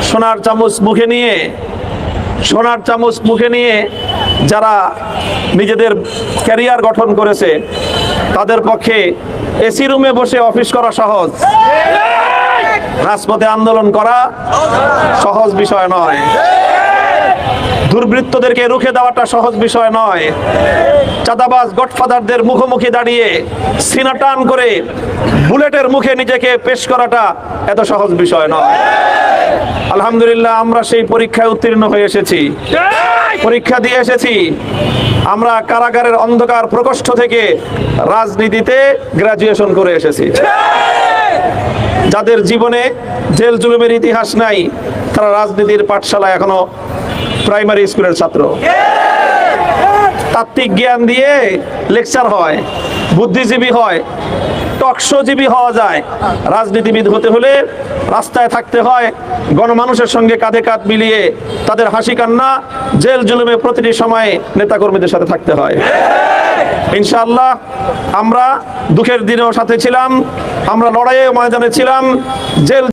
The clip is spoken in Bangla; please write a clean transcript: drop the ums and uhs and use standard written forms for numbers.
সোনার চামচ মুখে নিয়ে যারা নিজেদের ক্যারিয়ার গঠন করেছে তাদের পক্ষে এসি রুমে বসে অফিস করা সহজ, রাজপথে আন্দোলন করা সহজ বিষয় নয়। দুর্বৃত্তদেরকে রুখে দেওয়াটা সহজ বিষয় নয়। চাঁদাবাজ গডফাদারদের মুখোমুখি দাঁড়িয়ে সিনা টান করে বুলেটের মুখে নিজেকে পেশ করাটা এত সহজ বিষয় নয়। আলহামদুলিল্লাহ, আমরা সেই পরীক্ষায় উত্তীর্ণ হয়ে এসেছি, পরীক্ষা দিয়ে এসেছি। আমরা কারাগারের অন্ধকার প্রকোষ্ঠ থেকে রাজনীতিতে গ্রাজুয়েশন করে এসেছি। যাদের জীবনে জেল জুলুমের ইতিহাস নাই, তারা রাজনীতির পাঠশালায় এখনো প্রাইমারি স্কুলের ছাত্র। তাত্ত্বিক জ্ঞান দিয়ে লেকচার হয়, বুদ্ধিজীবী হয়, টকশোজীবী হওয়া যায়। রাজনীতিবিদ হতে হলে রাস্তায় থাকতে হয়, গণমানুষের সঙ্গে কাঁধে কাঁধ মিলিয়ে তাদের হাসি কান্না, জেল জুলুমে প্রতিটি সময়ে নেতাকর্মীদের সাথে থাকতে হয়। ইনশাআল্লাহ আমরা দুঃখের দিনেও সাথে ছিলাম, আমরা লড়াইয়ে ময়দানে ছিলাম। জেল